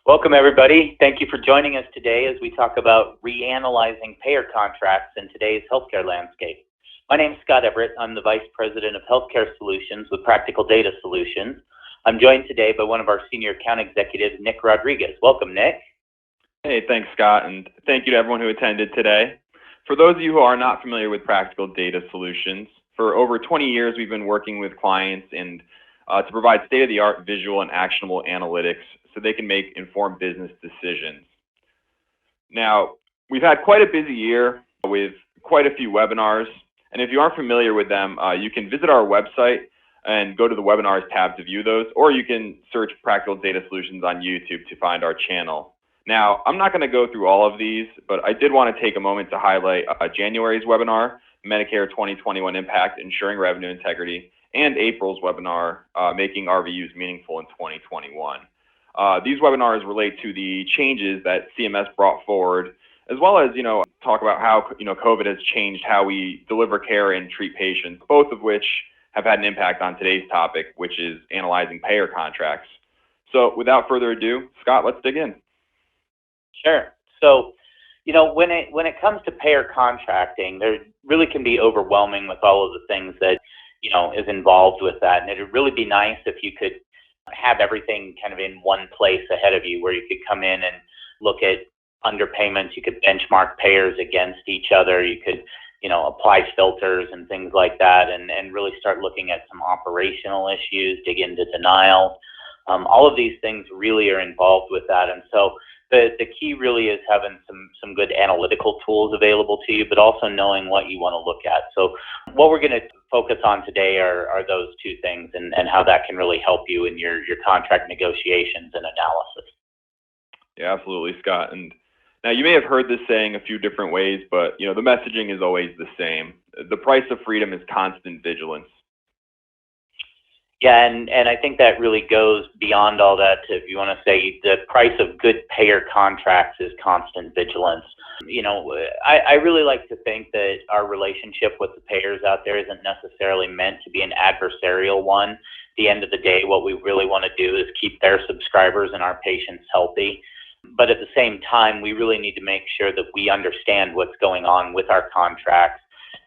Welcome, everybody. Thank you for joining us today as we talk about reanalyzing payer contracts in today's healthcare landscape. My name is Scott Everett. I'm the Vice President of Healthcare Solutions with Practical Data Solutions. I'm joined today by one of our Senior Account Executives, Nick Rodriguez. Welcome, Nick. Hey, thanks, Scott, and thank you to everyone who attended today. For those of you who are not familiar with Practical Data Solutions, for over 20 years we've been working with clients and to provide state-of-the-art visual and actionable analytics so they can make informed business decisions. Now, we've had quite a busy year with quite a few webinars, and if you aren't familiar with them, you can visit our website and go to the webinars tab to view those, or you can search Practical Data Solutions on YouTube to find our channel. Now, I'm not going to go through all of these, but I did want to take a moment to highlight January's webinar, Medicare 2021 Impact, Ensuring Revenue Integrity, and April's webinar, Making RVUs Meaningful in 2021. These webinars relate to the changes that CMS brought forward, as well as, talk about how, COVID has changed how we deliver care and treat patients, both of which have had an impact on today's topic, which is analyzing payer contracts. So without further ado, Scott, let's dig in. Sure. So, when it comes to payer contracting, there really can be overwhelming with all of the things that, is involved with that. And it'd really be nice if you could have everything kind of in one place ahead of you where you could come in and look at underpayments. You could benchmark payers against each other. You could, apply filters and things like that and really start looking at some operational issues, dig into denial. All of these things really are involved with that. And so the key really is having some good analytical tools available to you, but also knowing what you want to look at. So what we're going to focus on today are those two things and how that can really help you in your contract negotiations and analysis. Yeah, absolutely, Scott. And now you may have heard this saying a few different ways, but the messaging is always the same. The price of freedom is constant vigilance. Yeah, and I think that really goes beyond all that to, if you want to say, the price of good payer contracts is constant vigilance. I really like to think that our relationship with the payers out there isn't necessarily meant to be an adversarial one. At the end of the day, what we really want to do is keep their subscribers and our patients healthy. But at the same time, we really need to make sure that we understand what's going on with our contracts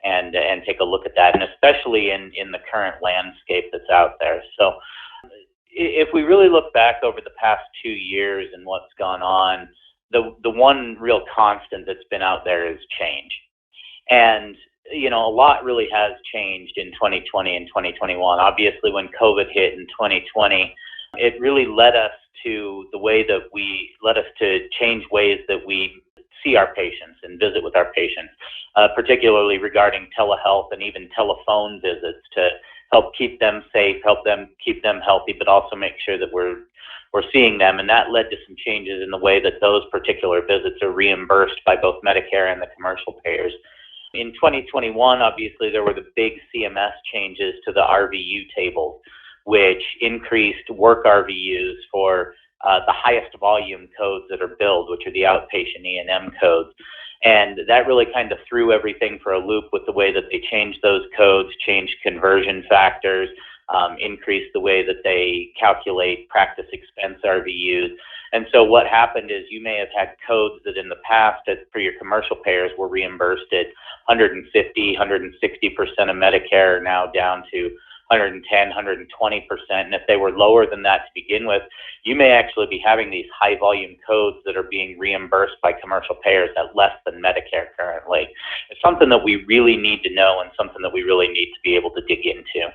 and take a look at that, and especially in the current landscape that's out there. So if we really look back over the past 2 years and what's gone on, the one real constant that's been out there is change. And, a lot really has changed in 2020 and 2021. Obviously, when COVID hit in 2020, it really led us to change ways that we see our patients and visit with our patients, particularly regarding telehealth and even telephone visits to help keep them safe, help them keep them healthy, but also make sure that we're seeing them. And that led to some changes in the way that those particular visits are reimbursed by both Medicare and the commercial payers. In 2021, obviously, there were the big CMS changes to the RVU tables, which increased work RVUs for the highest volume codes that are billed, which are the outpatient E&M codes. And that really kind of threw everything for a loop with the way that they changed those codes, changed conversion factors, increased the way that they calculate practice expense RVUs. And so what happened is you may have had codes that in the past for your commercial payers were reimbursed at 150, 160% of Medicare, now down to 110, 120%. And if they were lower than that to begin with, you may actually be having these high volume codes that are being reimbursed by commercial payers at less than Medicare currently. It's something that we really need to know and something that we really need to be able to dig into.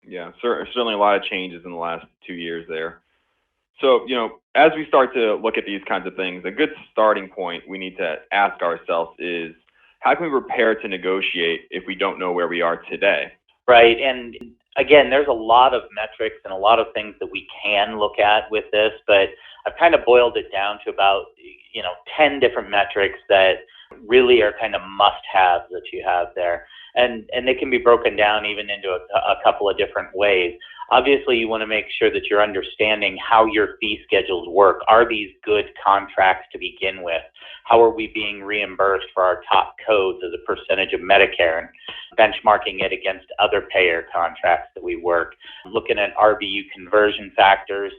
Yeah, certainly a lot of changes in the last 2 years there. So, as we start to look at these kinds of things, a good starting point we need to ask ourselves is, how can we prepare to negotiate if we don't know where we are today? Right. And again, there's a lot of metrics and a lot of things that we can look at with this, but I've kind of boiled it down to about, 10 different metrics that really are kind of must-haves that you have there. And they can be broken down even into a couple of different ways. Obviously, you want to make sure that you're understanding how your fee schedules work. Are these good contracts to begin with? How are we being reimbursed for our top codes as a percentage of Medicare, and benchmarking it against other payer contracts that we work? Looking at RVU conversion factors,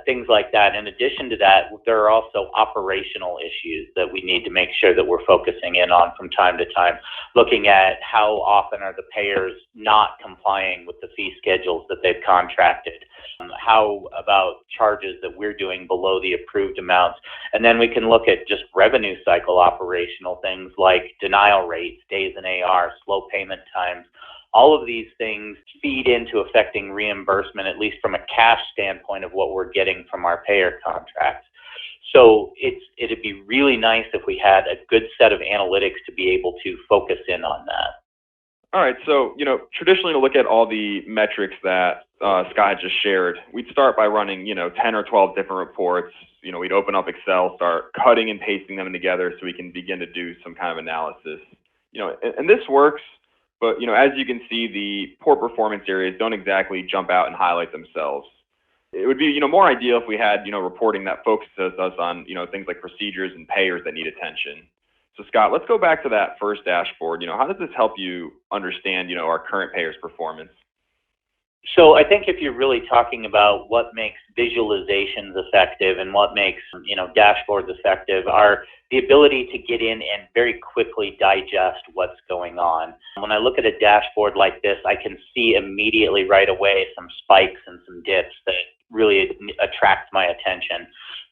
things like that. In addition to that, there are also operational issues that we need to make sure that we're focusing in on from time to time, looking at how often are the payers not complying with the fee schedules that they've contracted. How about charges that we're doing below the approved amounts? And then we can look at just revenue cycle operational things like denial rates, days in AR, slow payment times. All of these things feed into affecting reimbursement, at least from a cash standpoint of what we're getting from our payer contracts. So it'd be really nice if we had a good set of analytics to be able to focus in on that. All right, so traditionally to look at all the metrics that Scott just shared, we'd start by running 10 or 12 different reports. We'd open up Excel, start cutting and pasting them together so we can begin to do some kind of analysis. And this works, but as you can see, the poor performance areas don't exactly jump out and highlight themselves. It would be more ideal if we had reporting that focuses us on things like procedures and payers that need attention. So Scott, let's go back to that first dashboard. How does this help you understand our current payers' performance? So I think if you're really talking about what makes visualizations effective and what makes dashboards effective are the ability to get in and very quickly digest what's going on. When I look at a dashboard like this, I can see immediately right away some spikes and some dips that really attract my attention.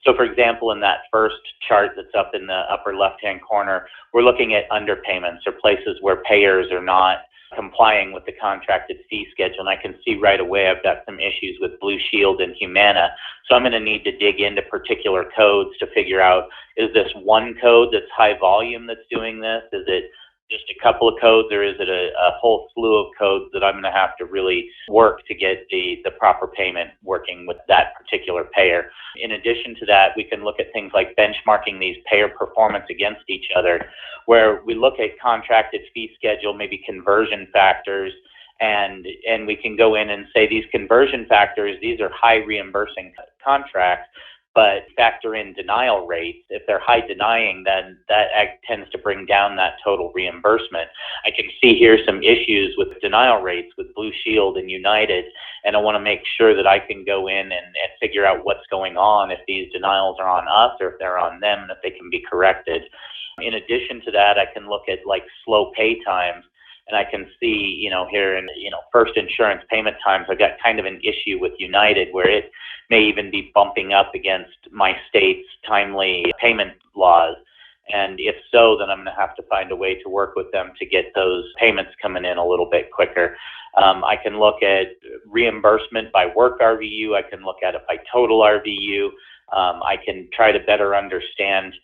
So for example, in that first chart that's up in the upper left-hand corner, we're looking at underpayments or places where payers are not complying with the contracted fee schedule. And I can see right away I've got some issues with Blue Shield and Humana. So I'm going to need to dig into particular codes to figure out, is this one code that's high volume that's doing this? Is it just a couple of codes, or is it a whole slew of codes that I'm going to have to really work to get the proper payment working with that particular payer? In addition to that, we can look at things like benchmarking these payer performance against each other, where we look at contracted fee schedule, maybe conversion factors, and we can go in and say these conversion factors, these are high reimbursing contracts, but factor in denial rates. If they're high denying, then that tends to bring down that total reimbursement. I can see here some issues with denial rates with Blue Shield and United, and I want to make sure that I can go in and figure out what's going on, if these denials are on us or if they're on them, and if they can be corrected. In addition to that, I can look at like slow pay times. And I can see, here in, first insurance payment times, I've got kind of an issue with United where it may even be bumping up against my state's timely payment laws. And if so, then I'm going to have to find a way to work with them to get those payments coming in a little bit quicker. I can look at reimbursement by work RVU. I can look at it by total RVU. I can try to better understand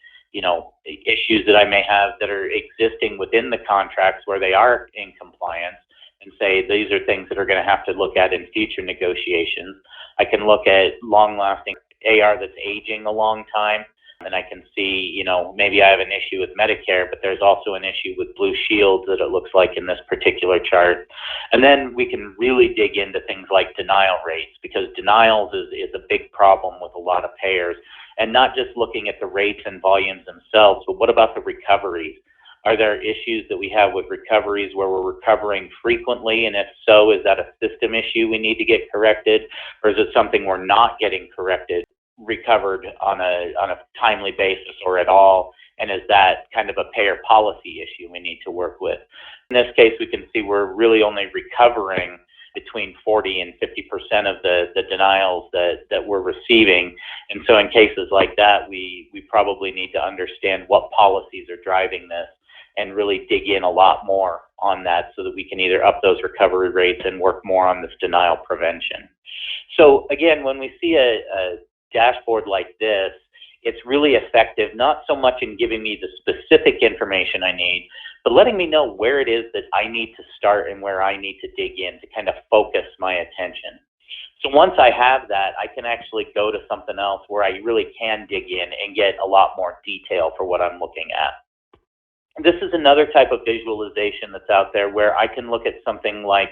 issues that I may have that are existing within the contracts where they are in compliance, and say these are things that are going to have to look at in future negotiations. I can look at long-lasting AR that's aging a long time, and I can see, maybe I have an issue with Medicare, but there's also an issue with Blue Shield that it looks like in this particular chart. And then we can really dig into things like denial rates, because denials is a big problem with a lot of payers. And not just looking at the rates and volumes themselves, but what about the recoveries? Are there issues that we have with recoveries where we're recovering frequently? And if so, is that a system issue we need to get corrected? Or is it something we're not getting recovered on a timely basis or at all? And is that kind of a payer policy issue we need to work with? In this case, we can see we're really only recovering between 40 and 50% of the denials that we're receiving. And so in cases like that, we probably need to understand what policies are driving this and really dig in a lot more on that so that we can either up those recovery rates and work more on this denial prevention. So again, when we see a dashboard like this, it's really effective, not so much in giving me the specific information I need, but letting me know where it is that I need to start and where I need to dig in to kind of focus my attention. So once I have that, I can actually go to something else where I really can dig in and get a lot more detail for what I'm looking at. This is another type of visualization that's out there where I can look at something like,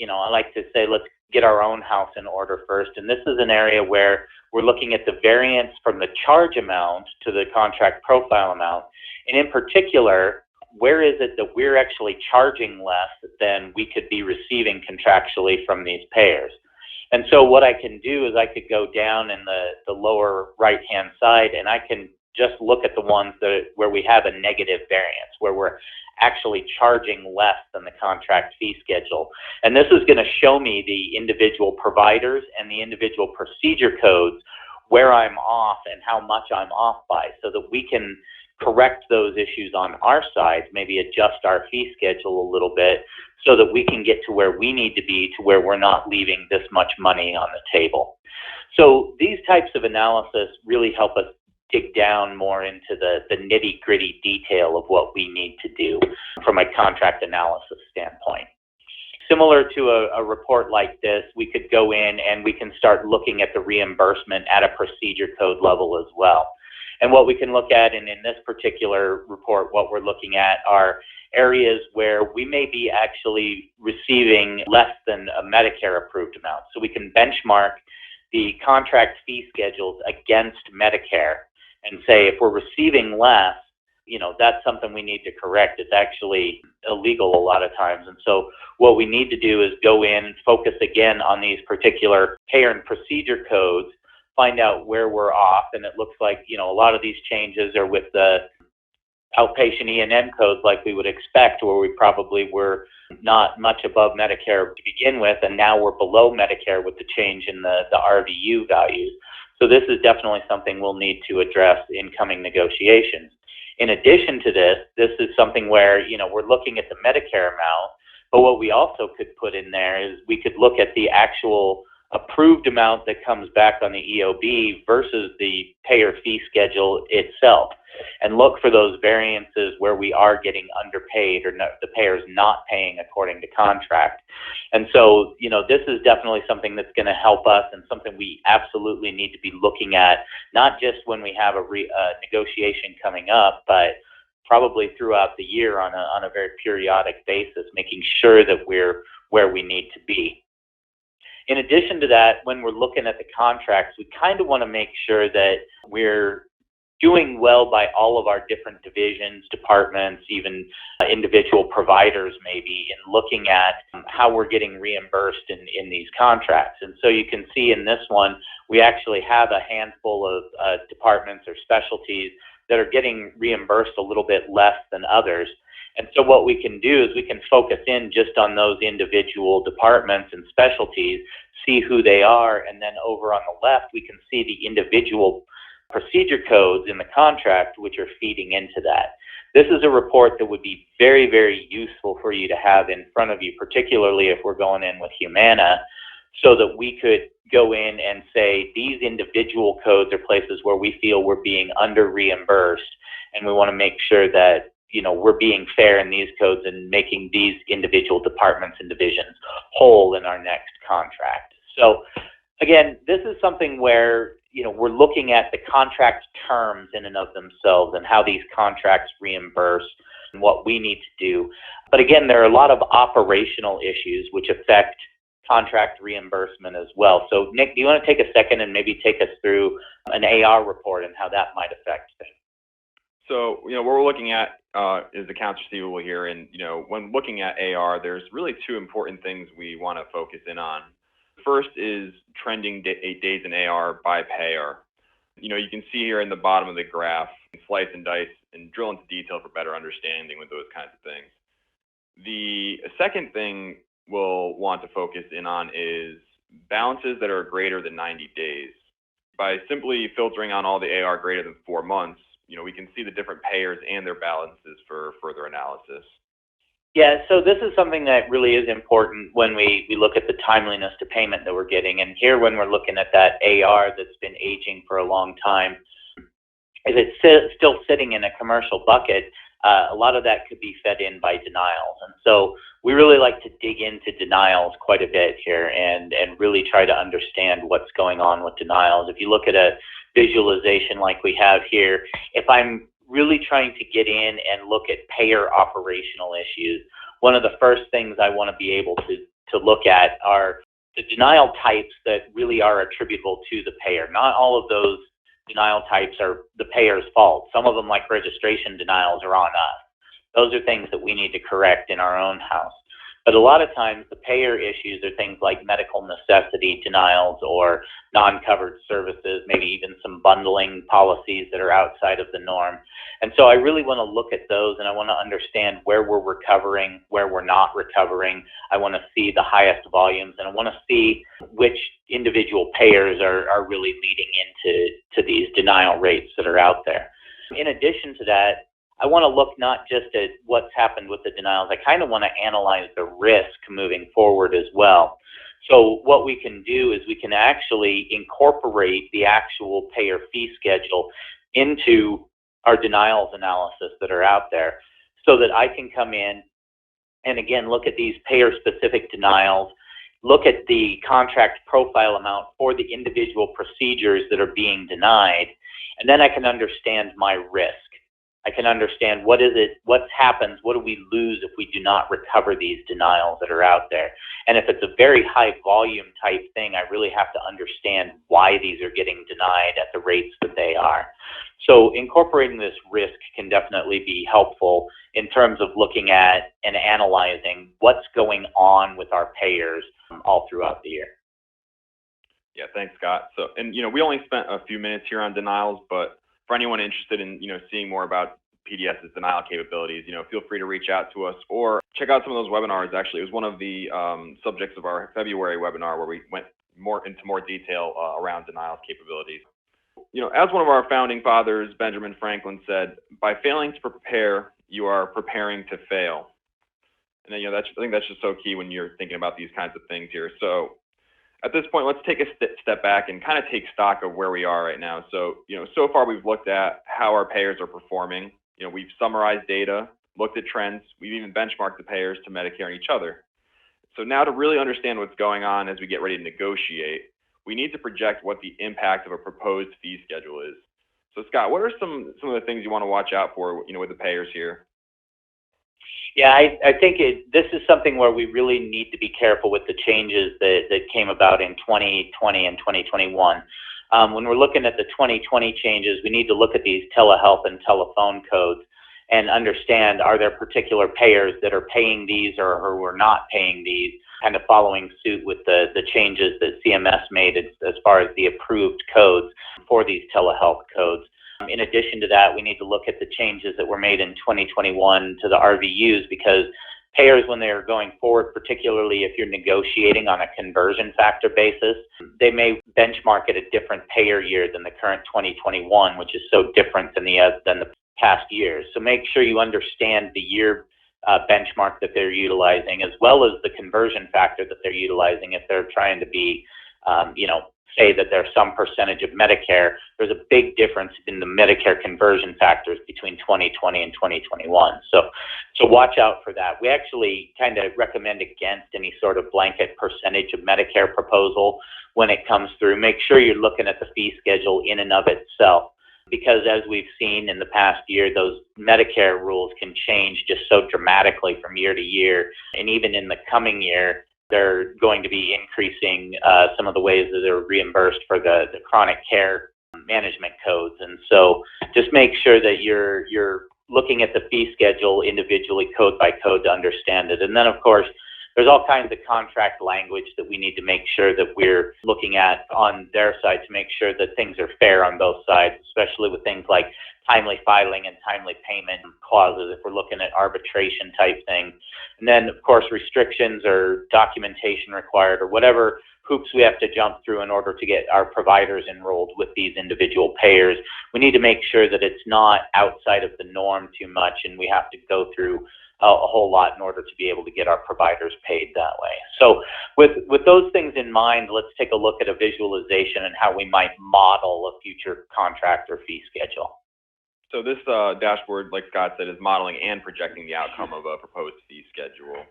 I like to say, let's get our own house in order first. And this is an area where we're looking at the variance from the charge amount to the contract profile amount. And in particular, where is it that we're actually charging less than we could be receiving contractually from these payers? And so what I can do is I could go down in the lower right-hand side, and I can just look at the ones where we have a negative variance, where we're actually charging less than the contract fee schedule. And this is going to show me the individual providers and the individual procedure codes where I'm off and how much I'm off by, so that we can correct those issues on our side, maybe adjust our fee schedule a little bit so that we can get to where we need to be, to where we're not leaving this much money on the table. So these types of analysis really help us dig down more into the nitty-gritty detail of what we need to do from a contract analysis standpoint. Similar to a report like this, we could go in and we can start looking at the reimbursement at a procedure code level as well. And what we can look at, and in this particular report, what we're looking at are areas where we may be actually receiving less than a Medicare approved amount. So we can benchmark the contract fee schedules against Medicare and say, if we're receiving less, that's something we need to correct. It's actually illegal a lot of times. And so what we need to do is go in and focus again on these particular payer and procedure codes, find out where we're off. And it looks like, a lot of these changes are with the outpatient E&M codes like we would expect, where we probably were not much above Medicare to begin with, and now we're below Medicare with the change in the RVU values. So this is definitely something we'll need to address in coming negotiations. In addition to this is something where, we're looking at the Medicare amount, but what we also could put in there is we could look at the actual approved amount that comes back on the EOB versus the payer fee schedule itself, and look for those variances where we are getting underpaid or the payer's not paying according to contract. And so, this is definitely something that's going to help us, and something we absolutely need to be looking at, not just when we have a negotiation coming up, but probably throughout the year on a very periodic basis, making sure that we're where we need to be. In addition to that, when we're looking at the contracts, we kind of want to make sure that we're doing well by all of our different divisions, departments, even individual providers maybe, in looking at how we're getting reimbursed in these contracts. And so you can see in this one, we actually have a handful of departments or specialties that are getting reimbursed a little bit less than others. And so what we can do is we can focus in just on those individual departments and specialties, see who they are, and then over on the left, we can see the individual procedure codes in the contract, which are feeding into that. This is a report that would be very, very useful for you to have in front of you, particularly if we're going in with Humana, so that we could go in and say, these individual codes are places where we feel we're being under reimbursed, and we want to make sure that we're being fair in these codes and making these individual departments and divisions whole in our next contract. So again, this is something where we're looking at the contract terms in and of themselves and how these contracts reimburse and what we need to do. But again, there are a lot of operational issues which affect contract reimbursement as well. So Nick, do you want to take a second and maybe take us through an AR report and how that might affect things? So, what we're looking at is accounts receivable here. And, when looking at AR, there's really two important things we want to focus in on. First is trending days in AR by payer. You can see here in the bottom of the graph, slice and dice and drill into detail for better understanding with those kinds of things. The second thing we'll want to focus in on is balances that are greater than 90 days. By simply filtering on all the AR greater than 4 months, we can see the different payers and their balances for further analysis. Yeah, so this is something that really is important when we look at the timeliness to payment that we're getting. And here, when we're looking at that AR that's been aging for a long time, if it's still sitting in a commercial bucket, a lot of that could be fed in by denials. And so we really like to dig into denials quite a bit here and really try to understand what's going on with denials. If you look at a visualization like we have here, if I'm really trying to get in and look at payer operational issues, one of the first things I want to be able to look at are the denial types that really are attributable to the payer. Not all of those denial types are the payer's fault. Some of them, like registration denials, are on us. Those are things that we need to correct in our own house. But a lot of times the payer issues are things like medical necessity denials or non-covered services, maybe even some bundling policies that are outside of the norm. And so I really want to look at those, and I want to understand where we're recovering, where we're not recovering. I want to see the highest volumes, and I want to see which individual payers are really leading into these denial rates that are out there. In addition to that, I want to look not just at what's happened with the denials. I kind of want to analyze the risk moving forward as well. So what we can do is we can actually incorporate the actual payer fee schedule into our denials analysis that are out there, so that I can come in and again look at these payer-specific denials, look at the contract profile amount for the individual procedures that are being denied, and then I can understand my risk. I can understand what happens, what do we lose if we do not recover these denials that are out there. And if it's a very high volume type thing, I really have to understand why these are getting denied at the rates that they are. So incorporating this risk can definitely be helpful in terms of looking at and analyzing what's going on with our payers all throughout the year. Yeah, thanks, Scott. So, and we only spent a few minutes here on denials, but for anyone interested in seeing more about PDS's denial capabilities, feel free to reach out to us or check out some of those webinars. Actually, it was one of the subjects of our February webinar where we went into more detail around denials capabilities. As one of our founding fathers, Benjamin Franklin, said, "By failing to prepare, you are preparing to fail." And I think that's just so key when you're thinking about these kinds of things here. So at this point, let's take a step back and kind of take stock of where we are right now. So, so far we've looked at how our payers are performing. We've summarized data, looked at trends. We've even benchmarked the payers to Medicare and each other. So now to really understand what's going on as we get ready to negotiate, we need to project what the impact of a proposed fee schedule is. So Scott, what are some of the things you want to watch out for, with the payers here? Yeah, I think this is something where we really need to be careful with the changes that came about in 2020 and 2021. When we're looking at the 2020 changes, we need to look at these telehealth and telephone codes and understand, are there particular payers that are paying these or who are not paying these, kind of following suit with the changes that CMS made as far as the approved codes for these telehealth codes. In addition to that, we need to look at the changes that were made in 2021 to the RVUs, because payers, when they are going forward, particularly if you're negotiating on a conversion factor basis, they may benchmark at a different payer year than the current 2021, which is so different than the past years. So make sure you understand the year benchmark that they're utilizing, as well as the conversion factor that they're utilizing. If they're trying to be, say that there's some percentage of Medicare, there's a big difference in the Medicare conversion factors between 2020 and 2021. So watch out for that. We actually kind of recommend against any sort of blanket percentage of Medicare proposal when it comes through. Make sure you're looking at the fee schedule in and of itself, because as we've seen in the past year, those Medicare rules can change just so dramatically from year to year. And even in the coming year, they're going to be increasing some of the ways that they're reimbursed for the chronic care management codes. And so just make sure that you're looking at the fee schedule individually, code by code, to understand it. And then, of course, there's all kinds of contract language that we need to make sure that we're looking at on their side to make sure that things are fair on both sides, especially with things like timely filing and timely payment clauses if we're looking at arbitration type things. And then, of course, restrictions or documentation required or whatever hoops we have to jump through in order to get our providers enrolled with these individual payers. We need to make sure that it's not outside of the norm too much, and we have to go through a whole lot in order to be able to get our providers paid that way. So with those things in mind, let's take a look at a visualization and how we might model a future contract or fee schedule. So this dashboard, like Scott said, is modeling and projecting the outcome of a proposed fee schedule.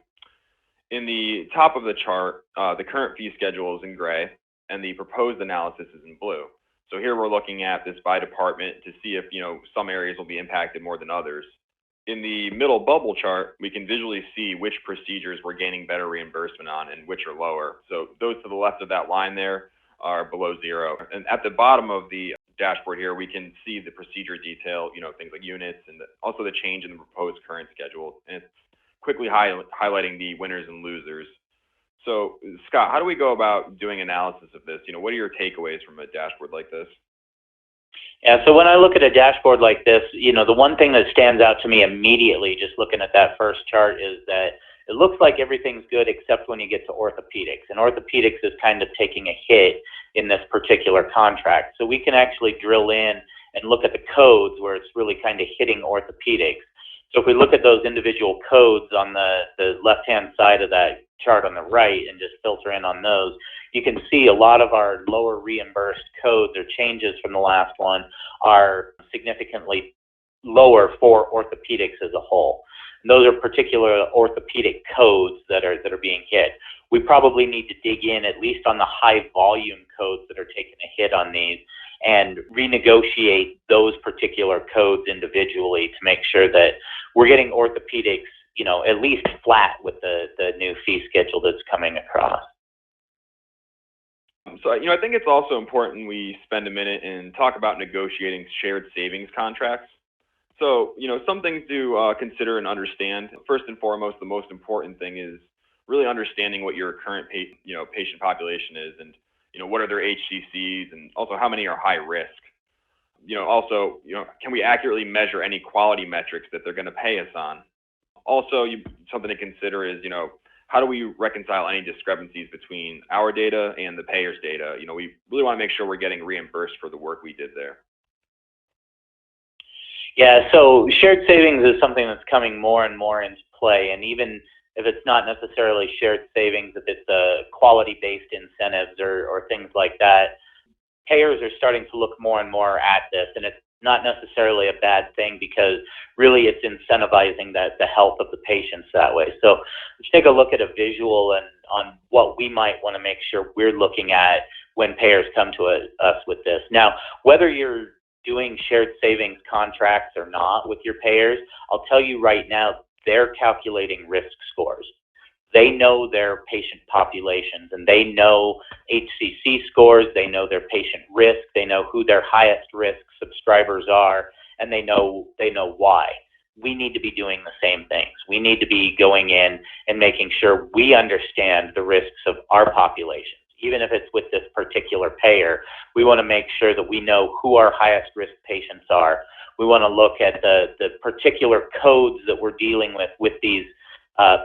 In the top of the chart, the current fee schedule is in gray, and the proposed analysis is in blue. So here we're looking at this by department to see if some areas will be impacted more than others. In the middle bubble chart, we can visually see which procedures we're gaining better reimbursement on and which are lower. So those to the left of that line there are below zero. And at the bottom of the dashboard here, we can see the procedure detail, things like units, and also the change in the proposed current schedule. And it's quickly highlighting the winners and losers. So, Scott, how do we go about doing analysis of this? What are your takeaways from a dashboard like this? Yeah, so when I look at a dashboard like this, the one thing that stands out to me immediately just looking at that first chart is that it looks like everything's good except when you get to orthopedics. And orthopedics is kind of taking a hit in this particular contract. So we can actually drill in and look at the codes where it's really kind of hitting orthopedics. So if we look at those individual codes on the left-hand side of that chart on the right and just filter in on those, you can see a lot of our lower reimbursed codes or changes from the last one are significantly lower for orthopedics as a whole. And those are particular orthopedic codes that are being hit. We probably need to dig in at least on the high volume codes that are taking a hit on these and renegotiate those particular codes individually to make sure that we're getting orthopedics, at least flat with the new fee schedule that's coming across. So, I think it's also important we spend a minute and talk about negotiating shared savings contracts. So, some things to consider and understand. First and foremost, the most important thing is really understanding what your current patient population is, and what are their HCCs, and also how many are high risk. Also, can we accurately measure any quality metrics that they're going to pay us on? Also, something to consider is, how do we reconcile any discrepancies between our data and the payer's data? We really want to make sure we're getting reimbursed for the work we did there. Yeah, so shared savings is something that's coming more and more into play, and even if it's not necessarily shared savings, if it's quality-based incentives or things like that, payers are starting to look more and more at this, and it's not necessarily a bad thing because really it's incentivizing the health of the patients that way. So let's take a look at a visual and on what we might want to make sure we're looking at when payers come to us with this. Now, whether you're doing shared savings contracts or not with your payers, I'll tell you right now, they're calculating risk scores. They know their patient populations, and they know HCC scores, they know their patient risk, they know who their highest risk subscribers are, and they know why. We need to be doing the same things. We need to be going in and making sure we understand the risks of our populations. Even if it's with this particular payer, we want to make sure that we know who our highest risk patients are. We want to look at the particular codes that we're dealing with these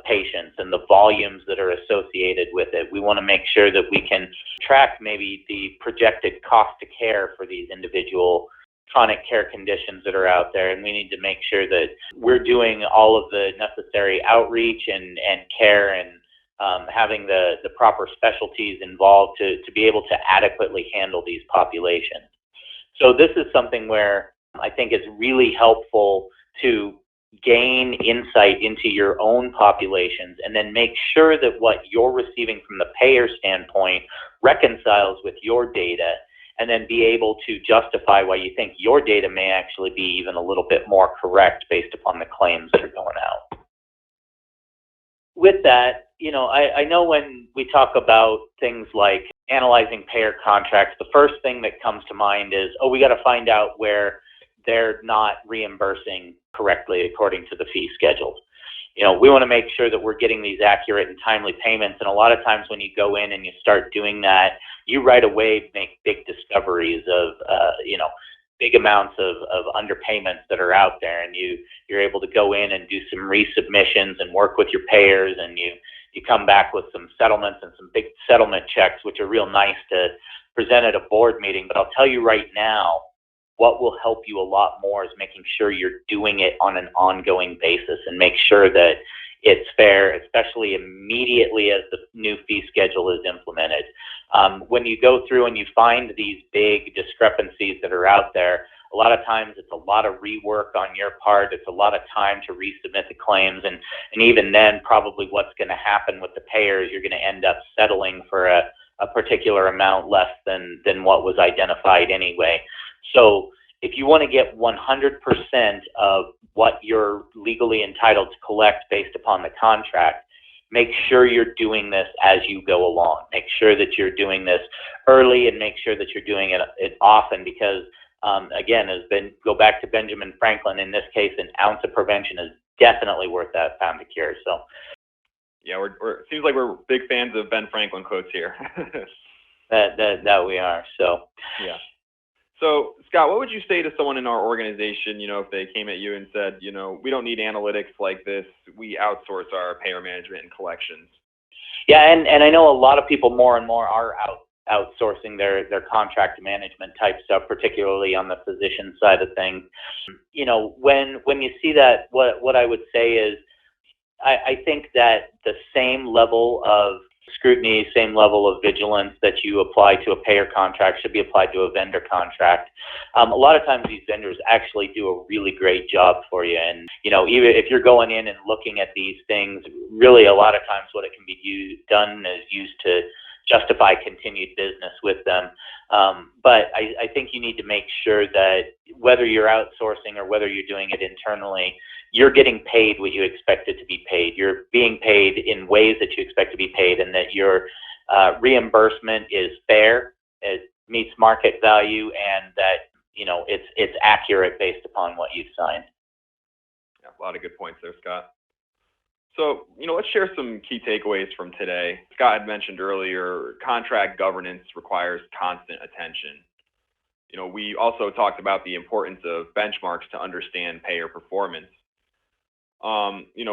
patients and the volumes that are associated with it. We want to make sure that we can track maybe the projected cost to care for these individual chronic care conditions that are out there, and we need to make sure that we're doing all of the necessary outreach and care and having the proper specialties involved to be able to adequately handle these populations. So this is something where I think it's really helpful to gain insight into your own populations and then make sure that what you're receiving from the payer standpoint reconciles with your data, and then be able to justify why you think your data may actually be even a little bit more correct based upon the claims that are going out. With that, I know when we talk about things like analyzing payer contracts, the first thing that comes to mind is, we got to find out where they're not reimbursing correctly according to the fee schedules. We want to make sure that we're getting these accurate and timely payments, and a lot of times when you go in and you start doing that, you right away make big discoveries of big amounts of underpayments that are out there, and you're able to go in and do some resubmissions and work with your payers, and you come back with some settlements and some big settlement checks, which are real nice to present at a board meeting. But I'll tell you right now, what will help you a lot more is making sure you're doing it on an ongoing basis and make sure that it's fair, especially immediately as the new fee schedule is implemented. When you go through and you find these big discrepancies that are out there, a lot of times it's a lot of rework on your part. It's a lot of time to resubmit the claims. And even then, probably what's going to happen with the payers, you're going to end up settling for a particular amount less than what was identified anyway. So if you want to get 100% of what you're legally entitled to collect based upon the contract, make sure you're doing this as you go along. Make sure that you're doing this early, and make sure that you're doing it often, because again, go back to Benjamin Franklin, in this case, an ounce of prevention is definitely worth that pound of cure. So yeah, it seems like we're big fans of Ben Franklin quotes here. that we are. So yeah. So Scott, what would you say to someone in our organization, if they came at you and said, we don't need analytics like this, we outsource our payer management and collections? Yeah, and I know a lot of people more and more are outsourcing their contract management type stuff, particularly on the physician side of things. When you see that, what I would say is, I think that the same level of scrutiny, same level of vigilance that you apply to a payer contract should be applied to a vendor contract. A lot of times these vendors actually do a really great job for you. And, even if you're going in and looking at these things, really a lot of times what it can be done is used to justify continued business with them. But I think you need to make sure that whether you're outsourcing or whether you're doing it internally, you're getting paid what you expected to be paid. You're being paid in ways that you expect to be paid, and that your reimbursement is fair, it meets market value, and that it's accurate based upon what you've signed. Yeah, a lot of good points there, Scott. So, let's share some key takeaways from today. Scott had mentioned earlier, contract governance requires constant attention. We also talked about the importance of benchmarks to understand payer performance.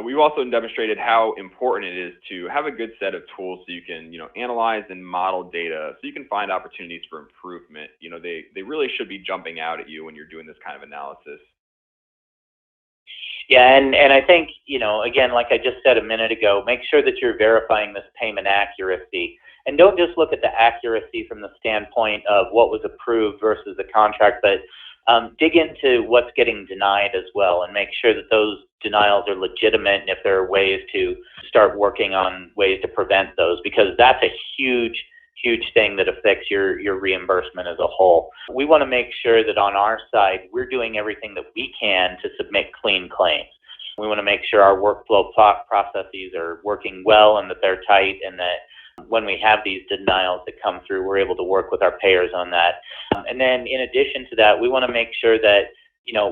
We've also demonstrated how important it is to have a good set of tools so you can, analyze and model data so you can find opportunities for improvement. They really should be jumping out at you when you're doing this kind of analysis. Yeah, and I think, again, like I just said a minute ago, make sure that you're verifying this payment accuracy. And don't just look at the accuracy from the standpoint of what was approved versus the contract, but dig into what's getting denied as well, and make sure that those denials are legitimate, and if there are ways to start working on ways to prevent those, because that's a huge thing that affects your reimbursement as a whole. We want to make sure that on our side, we're doing everything that we can to submit clean claims. We want to make sure our workflow processes are working well and that they're tight, and that when we have these denials that come through, we're able to work with our payers on that. And then in addition to that, we want to make sure that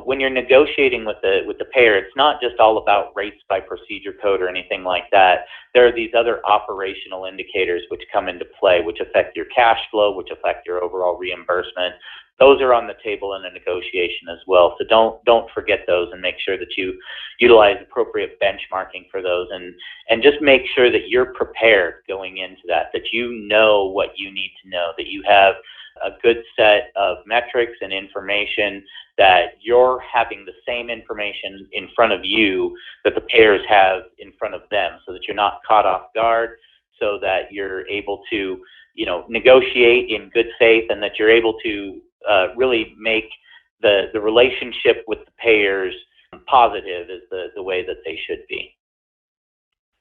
when you're negotiating with the payer, it's not just all about rates by procedure code or anything like that. There are these other operational indicators which come into play, which affect your cash flow, which affect your overall reimbursement. Those are on the table in a negotiation as well. So don't forget those, and make sure that you utilize appropriate benchmarking for those, and just make sure that you're prepared going into that you know what you need to know, that you have a good set of metrics and information, that you're having the same information in front of you that the payers have in front of them, so that you're not caught off guard, so that you're able to negotiate in good faith, and that you're able to really make the relationship with the payers positive is the way that they should be.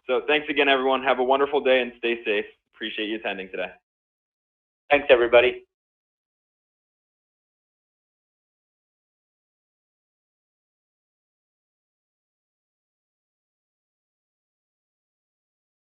So thanks again, everyone. Have a wonderful day and stay safe. Appreciate you attending today. Thanks, everybody.